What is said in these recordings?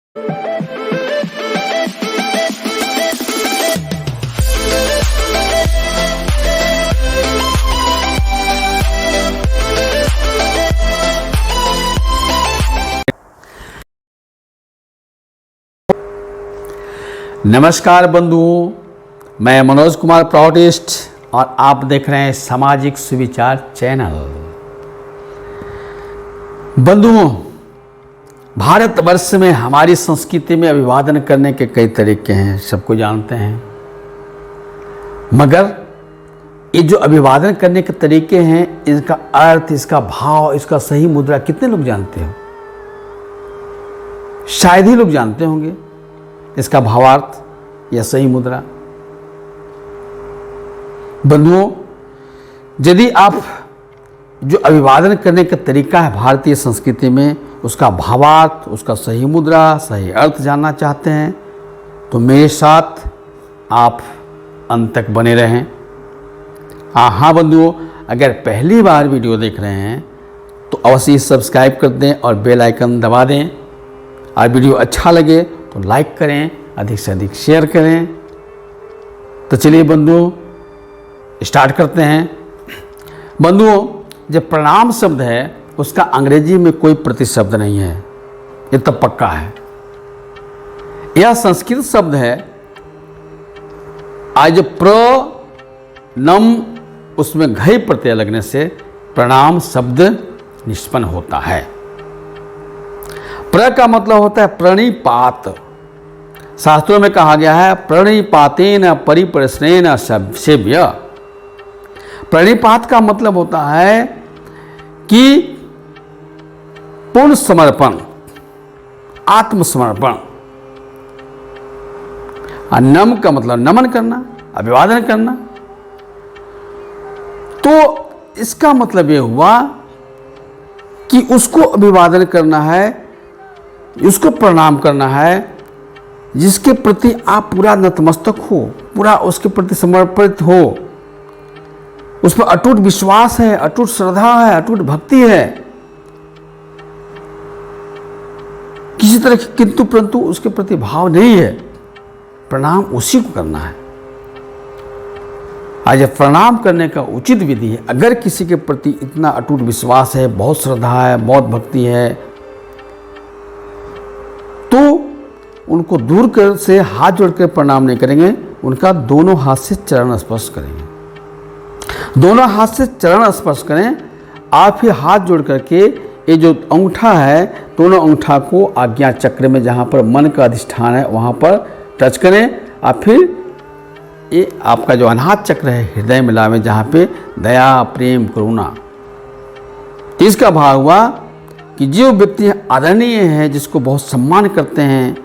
नमस्कार बंधुओं, मैं मनोज कुमार प्रॉटिस्ट और आप देख रहे हैं सामाजिक सुविचार चैनल। बंधुओं, भारतवर्ष में हमारी संस्कृति में अभिवादन करने के कई तरीके हैं, सबको जानते हैं। मगर ये जो अभिवादन करने के तरीके हैं, इसका अर्थ, इसका भाव, इसका सही मुद्रा कितने लोग जानते हो? शायद ही लोग जानते होंगे इसका भावार्थ या सही मुद्रा। बंधुओं, यदि आप जो अभिवादन करने का तरीका है भारतीय संस्कृति में, उसका भावार्थ, उसका सही मुद्रा, सही अर्थ जानना चाहते हैं तो मेरे साथ आप अंत तक बने रहें। हाँ बंधुओं, अगर पहली बार वीडियो देख रहे हैं तो अवश्य सब्सक्राइब कर दें और बेल आइकन दबा दें। और वीडियो अच्छा लगे तो लाइक करें, अधिक से अधिक शेयर करें। तो चलिए बंधुओं, स्टार्ट करते हैं। बंधुओं, जो प्रणाम शब्द है उसका अंग्रेजी में कोई प्रतिशब्द नहीं है, ये तो पक्का है। यह संस्कृत शब्द है। आज प्रनम, उसमें घई प्रत्यय लगने से प्रणाम शब्द निष्पन्न होता है। प्र का मतलब होता है प्रणिपात। शास्त्रों में कहा गया है प्रणिपातेन परिप्रश्नेन सेव्य। प्रणिपात का मतलब होता है कि पूर्ण समर्पण, आत्मसमर्पण। और नम का मतलब नमन करना, अभिवादन करना। तो इसका मतलब यह हुआ कि उसको अभिवादन करना है, उसको प्रणाम करना है जिसके प्रति आप पूरा नतमस्तक हो, पूरा उसके प्रति समर्पित हो, उस पर अटूट विश्वास है, अटूट श्रद्धा है, अटूट भक्ति है। किसी तरह की किंतु परंतु उसके प्रति भाव नहीं है। प्रणाम उसी को करना है। आज प्रणाम करने का उचित विधि है, अगर किसी के प्रति इतना अटूट विश्वास है, बहुत श्रद्धा है, बहुत भक्ति है, तो उनको दूर कर से हाथ जोड़कर प्रणाम नहीं करेंगे, उनका दोनों हाथ से चरण स्पर्श करेंगे। दोनों हाथ से चरण स्पर्श करें। आप ही हाथ जोड़ करके ये जो अंगूठा है, दोनों अंगूठा को आज्ञा चक्र में, जहाँ पर मन का अधिष्ठान है, वहाँ पर टच करें। और फिर ये आपका जो अनाहत चक्र है, हृदय में लावें, जहाँ पे दया, प्रेम, करुणा। इसका भाव हुआ कि जो व्यक्ति आदरणीय है, जिसको बहुत सम्मान करते हैं,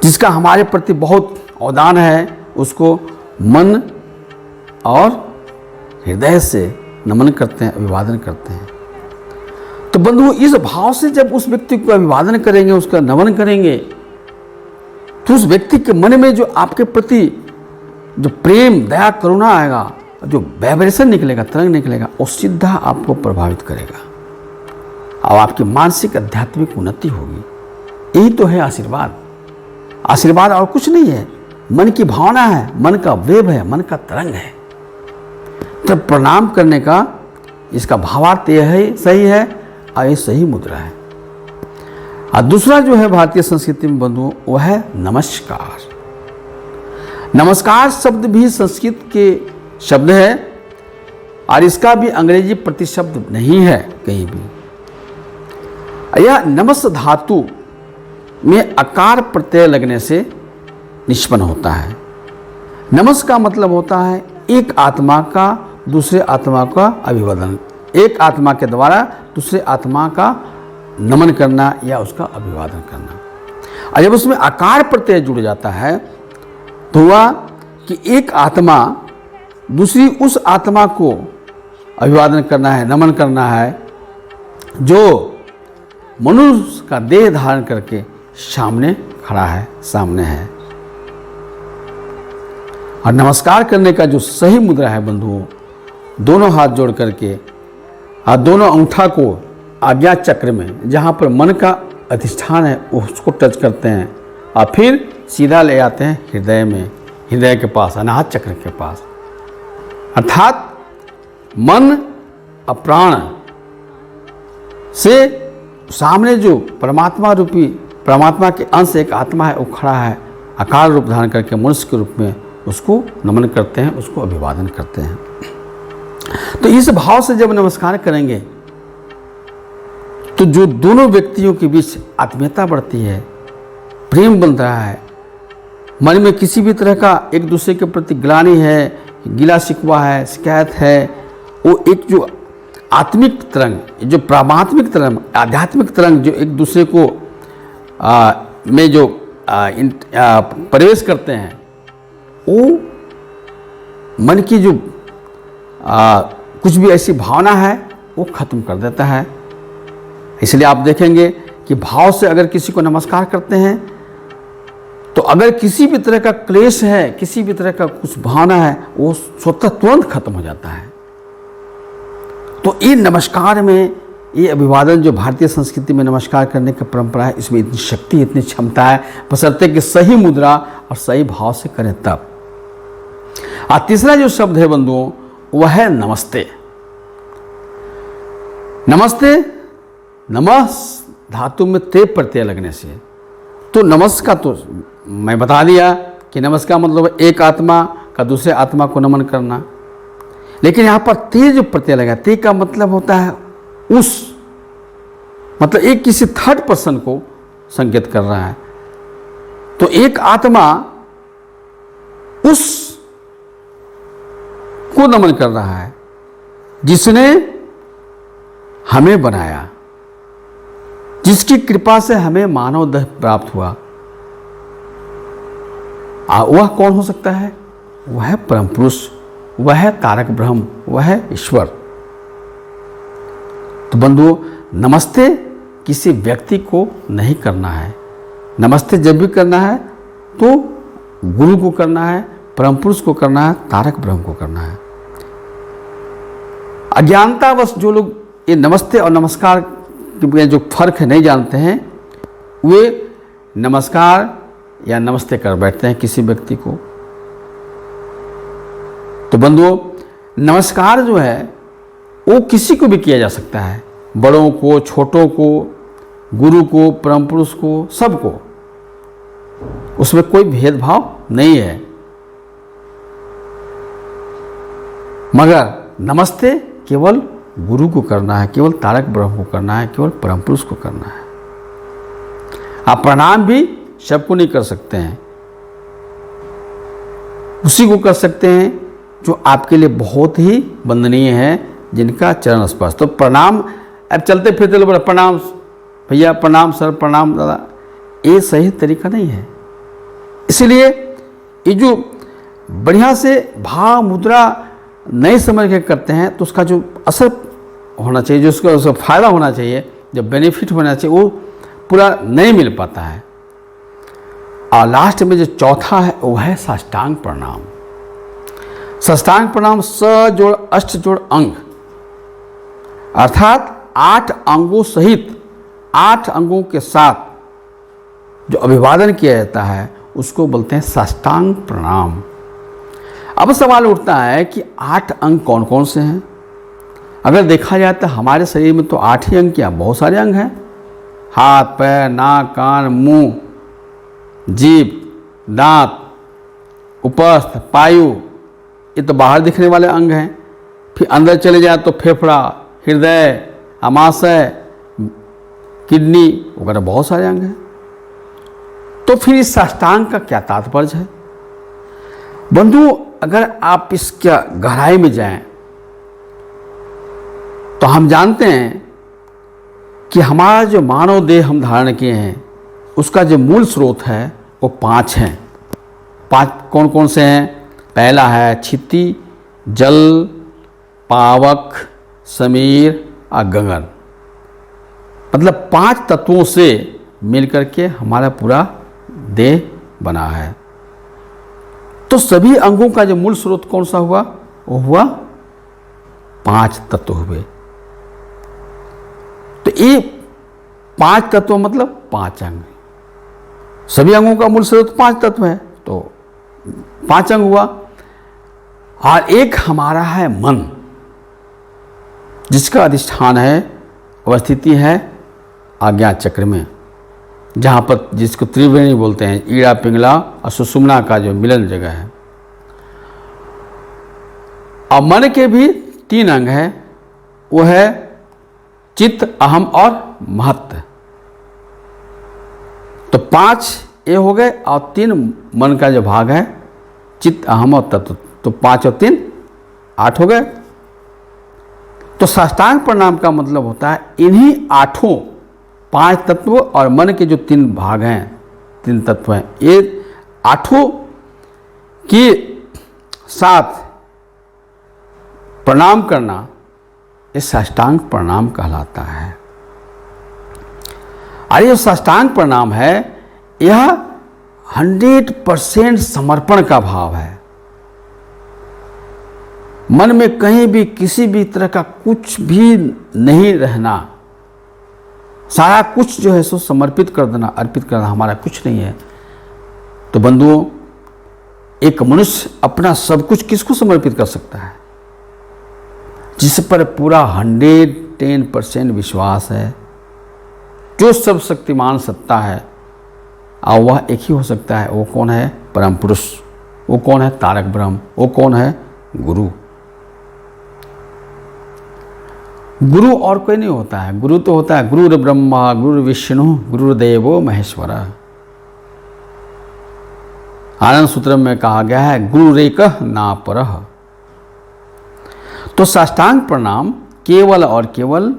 जिसका हमारे प्रति बहुत अवदान है, उसको मन और हृदय से नमन करते हैं, अभिवादन करते हैं। तो बंधु, इस भाव से जब उस व्यक्ति को अभिवादन करेंगे, उसका नमन करेंगे, तो उस व्यक्ति के मन में जो आपके प्रति जो प्रेम, दया, करुणा आएगा, जो वाइब्रेशन निकलेगा, तरंग निकलेगा, वो सीधा आपको प्रभावित करेगा और आपकी मानसिक आध्यात्मिक उन्नति होगी। यही तो है आशीर्वाद। आशीर्वाद और कुछ नहीं है, मन की भावना है, मन का वेव है, मन का तरंग है। तो प्रणाम करने का इसका भावार्थ यह है, सही है, और ये सही मुद्रा है। और दूसरा जो है भारतीय संस्कृति में बंधुओं, वह है नमस्कार। नमस्कार शब्द भी संस्कृत के शब्द है और इसका भी अंग्रेजी प्रतिशब्द नहीं है कहीं भी। यह नमस् धातु में अकार प्रत्यय लगने से निष्पन्न होता है। नमस् का मतलब होता है एक आत्मा का दूसरे आत्मा का अभिवादन, एक आत्मा के द्वारा दूसरे आत्मा का नमन करना या उसका अभिवादन करना। और जब उसमें आकार प्रत्यय जुड़ जाता है तो हुआ कि एक आत्मा दूसरी उस आत्मा को अभिवादन करना है, नमन करना है, जो मनुष्य का देह धारण करके सामने खड़ा है, सामने है। और नमस्कार करने का जो सही मुद्रा है बंधुओं, दोनों हाथ जोड़ करके और दोनों अंगूठा को आज्ञा चक्र में, जहाँ पर मन का अधिष्ठान है उसको टच करते हैं और फिर सीधा ले आते हैं हृदय में, हृदय के पास, अनाहत चक्र के पास। अर्थात मन और प्राण से सामने जो परमात्मा रूपी, परमात्मा के अंश एक आत्मा है, वो खड़ा है, आकार रूप धारण करके मनुष्य के रूप में उसको नमन करते हैं, उसको अभिवादन करते हैं। तो इस भाव से जब नमस्कार करेंगे तो जो दोनों व्यक्तियों के बीच आत्मीयता बढ़ती है, प्रेम बन रहा है, मन में किसी भी तरह का एक दूसरे के प्रति ग्लानि है, गिला शिकवा है, शिकायत है, वो एक जो आत्मिक तरंग, जो परमात्मिक तरंग, आध्यात्मिक तरंग जो एक दूसरे को में जो प्रवेश करते हैं, वो मन की जो कुछ भी ऐसी भावना है वो खत्म कर देता है। इसलिए आप देखेंगे कि भाव से अगर किसी को नमस्कार करते हैं तो अगर किसी भी तरह का क्लेश है, किसी भी तरह का कुछ भावना है, वो स्वतः तुरंत खत्म हो जाता है। तो ये नमस्कार में, ये अभिवादन जो भारतीय संस्कृति में नमस्कार करने की परंपरा है, इसमें इतनी शक्ति, इतनी क्षमता है, बशर्ते कि सही मुद्रा और सही भाव से करें तब। और तीसरा जो शब्द है बंधुओं, वह है नमस्ते। नमस्ते, नमः धातु में ते प्रत्यय लगने से, तो नमस्कार तो मैं बता दिया कि नमस्कार मतलब एक आत्मा का दूसरे आत्मा को नमन करना, लेकिन यहाँ पर ते जो प्रत्यय लगा, ते का मतलब होता है उस, मतलब एक किसी थर्ड पर्सन को संकेत कर रहा है। तो एक आत्मा उस को नमन कर रहा है जिसने हमें बनाया, जिसकी कृपा से हमें मानव देह प्राप्त हुआ। वह कौन हो सकता है? वह है परम पुरुष, वह है तारक ब्रह्म, वह है ईश्वर। तो बंधुओं, नमस्ते किसी व्यक्ति को नहीं करना है। नमस्ते जब भी करना है तो गुरु को करना है, परम पुरुष को करना है, तारक ब्रह्म को करना है। अज्ञानतावश जो लोग ये नमस्ते और नमस्कार के जो फर्क है नहीं जानते हैं, वे नमस्कार या नमस्ते कर बैठते हैं किसी व्यक्ति को। तो बंधुओं, नमस्कार जो है वो किसी को भी किया जा सकता है, बड़ों को, छोटों को, गुरु को, परम पुरुष को, सबको, उसमें कोई भेदभाव नहीं है। मगर नमस्ते केवल गुरु को करना है, केवल तारक ब्रह्म को करना है, केवल परम पुरुष को करना है। आप प्रणाम भी सबको नहीं कर सकते हैं, उसी को कर सकते हैं जो आपके लिए बहुत ही वंदनीय है, जिनका चरण स्पर्श। तो प्रणाम, अब चलते फिरते लोग प्रणाम भैया, प्रणाम सर, प्रणाम दादा, ये सही तरीका नहीं है। इसलिए ये जो बढ़िया से भाव मुद्रा नहीं समझ के करते हैं तो उसका जो असर होना चाहिए, जो उसका फायदा होना चाहिए, जो बेनिफिट होना चाहिए, वो पूरा नहीं मिल पाता है। और लास्ट में जो चौथा है वो है साष्टांग प्रणाम। साष्टांग प्रणाम स जोड़ अष्ट जोड़ अंग, अर्थात 8 अंगों सहित, 8 अंगों के साथ जो अभिवादन किया जाता है उसको बोलते हैं साष्टांग प्रणाम। अब सवाल उठता है कि 8 अंग कौन कौन से हैं? अगर देखा जाए तो हमारे शरीर में तो 8 ही अंग, क्या बहुत सारे अंग हैं। हाथ, पैर, नाक, कान, मुंह, जीभ, दांत, उपस्थ, पायु, ये तो बाहर दिखने वाले अंग हैं। फिर अंदर चले जाए तो फेफड़ा, हृदय, आमाशय, किडनी वगैरह बहुत सारे अंग हैं। तो फिर इस साष्टांग का क्या तात्पर्य है? बंधु, अगर आप इसके गहराई में जाएं तो हम जानते हैं कि हमारा जो मानव देह हम धारण किए हैं उसका जो मूल स्रोत है वो 5 हैं। 5 कौन कौन से हैं? पहला है क्षिति, जल, पावक, समीर और गगन। मतलब 5 तत्वों से मिलकर के हमारा पूरा देह बना है। तो सभी अंगों का जो मूल स्रोत कौन सा हुआ? वो हुआ 5 तत्व हुए। तो ये 5 तत्व मतलब 5 अंग। सभी अंगों का मूल स्रोत 5 तत्व है, तो 5 अंग हुआ। और एक हमारा है मन, जिसका अधिष्ठान है, अवस्थिति है आज्ञा चक्र में, जहाँ पर जिसको त्रिवेणी बोलते हैं, ईड़ा पिंगला और सुषुम्ना का जो मिलन जगह है। और मन के भी 3 अंग हैं, वो है चित्त, अहम और महत्व। तो 5 ये हो गए और 3 मन का जो भाग है, चित्त, अहम और तत्व, तो 5 और 3 8 हो गए। तो साष्टांग प्रणाम का मतलब होता है इन्हीं 8 5 तत्व और मन के जो 3 भाग हैं, 3 तत्व हैं, ये 8 के साथ प्रणाम करना, ये साष्टांग प्रणाम कहलाता है। और ये साष्टांग प्रणाम है, यह 100% समर्पण का भाव है। मन में कहीं भी किसी भी तरह का कुछ भी नहीं रहना, सारा कुछ जो है सो समर्पित कर देना, अर्पित करना, हमारा कुछ नहीं है। तो बंधुओं, एक मनुष्य अपना सब कुछ किसको समर्पित कर सकता है? जिस पर पूरा 110% विश्वास है, जो सब शक्तिमान सत्ता है, और वह एक ही हो सकता है। वो कौन है? परम पुरुष। वो कौन है? तारक ब्रह्म। वो कौन है? गुरु। गुरु और कोई नहीं होता है। गुरु तो होता है गुरु ब्रह्मा गुरु विष्णु गुरुदेवो महेश्वर। आनंद सूत्र में कहा गया है गुरुरेकः ना परः। तो साष्टांग प्रणाम केवल और केवल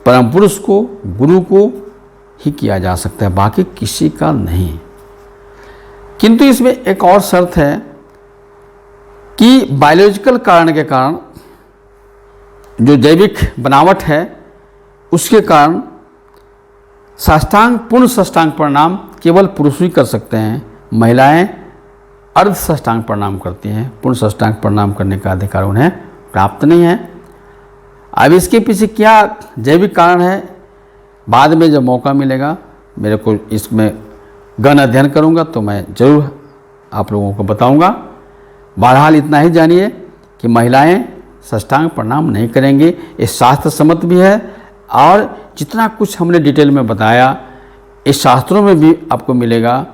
परम पुरुष को, गुरु को ही किया जा सकता है, बाकी किसी का नहीं। किंतु इसमें एक और शर्त है कि बायोलॉजिकल कारण के कारण, जो जैविक बनावट है उसके कारण साष्टांग, पूर्ण साष्टांग प्रणाम केवल पुरुष ही कर सकते हैं। महिलाएं अर्ध साष्टांग प्रणाम करती हैं, पूर्ण साष्टांग प्रणाम करने का अधिकार उन्हें प्राप्त नहीं है। अब इसके पीछे क्या जैविक कारण है, बाद में जब मौका मिलेगा, मेरे को इसमें गहन अध्ययन करूंगा तो मैं जरूर आप लोगों को बताऊंगा। बहरहाल इतना ही जानिए कि महिलाएं साष्टांग प्रणाम नहीं करेंगे, ये शास्त्र सम्मत भी है। और जितना कुछ हमने डिटेल में बताया, इस शास्त्रों में भी आपको मिलेगा।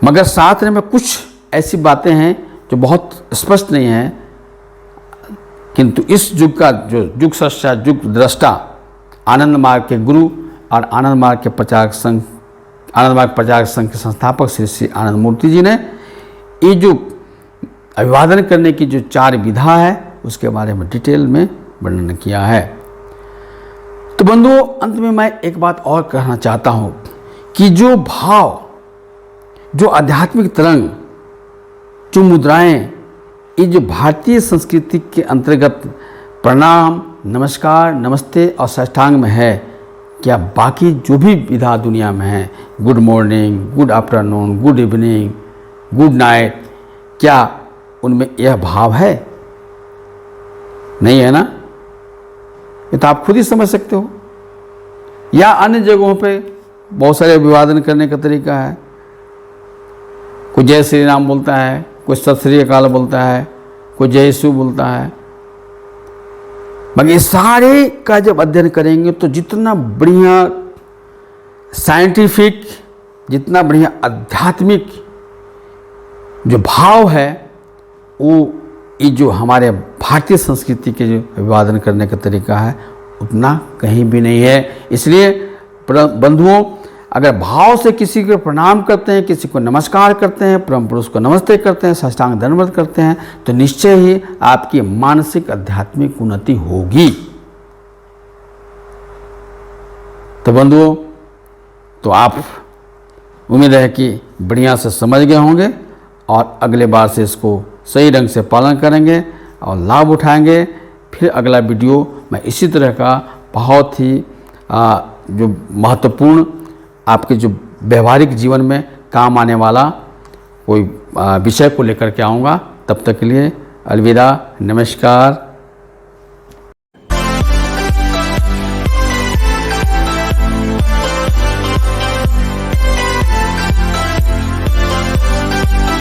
मगर शास्त्र में कुछ ऐसी बातें हैं जो बहुत स्पष्ट नहीं हैं, किंतु इस युग का जो युग सृष्टा, युग दृष्टा, आनंद मार्ग के गुरु और आनंद मार्ग के प्रचारक संघ, आनंद मार्ग प्रचारक संघ के संस्थापक श्री श्री आनंद मूर्ति जी ने ये जो अभिवादन करने की जो 4 विधा है, उसके बारे में डिटेल में वर्णन किया है। तो बंधुओं, अंत में मैं एक बात और कहना चाहता हूँ कि जो भाव, जो आध्यात्मिक तरंग, जो मुद्राएं, ये जो भारतीय संस्कृति के अंतर्गत प्रणाम, नमस्कार, नमस्ते और साष्टांग में है, क्या बाकी जो भी विधा दुनिया में है, good morning, good afternoon, good evening, good night, क्या उनमें यह भाव है? नहीं है ना? ये तो आप खुद ही समझ सकते हो। या अन्य जगहों पे बहुत सारे अभिवादन करने का तरीका है। कोई जय श्री राम बोलता है, कोई सत श्री अकाल बोलता है, कोई जय यीशु बोलता है। मगर ये सारे का जब अध्ययन करेंगे तो जितना बढ़िया साइंटिफिक, जितना बढ़िया आध्यात्मिक जो भाव है, वो ये जो हमारे भारतीय संस्कृति के जो अभिवादन करने का तरीका है, उतना कहीं भी नहीं है। इसलिए बंधुओं, अगर भाव से किसी को प्रणाम करते हैं, किसी को नमस्कार करते हैं, परम पुरुष को नमस्ते करते हैं, साष्टांग दंडवत करते हैं, तो निश्चय ही आपकी मानसिक आध्यात्मिक उन्नति होगी। तो बंधुओं, तो आप उम्मीद है कि बढ़िया से समझ गए होंगे और अगले बार से इसको सही ढंग से पालन करेंगे और लाभ उठाएंगे। फिर अगला वीडियो मैं इसी तरह का बहुत ही जो महत्वपूर्ण, आपके जो व्यवहारिक जीवन में काम आने वाला कोई विषय को लेकर के आऊँगा। तब तक के लिए अलविदा, नमस्कार।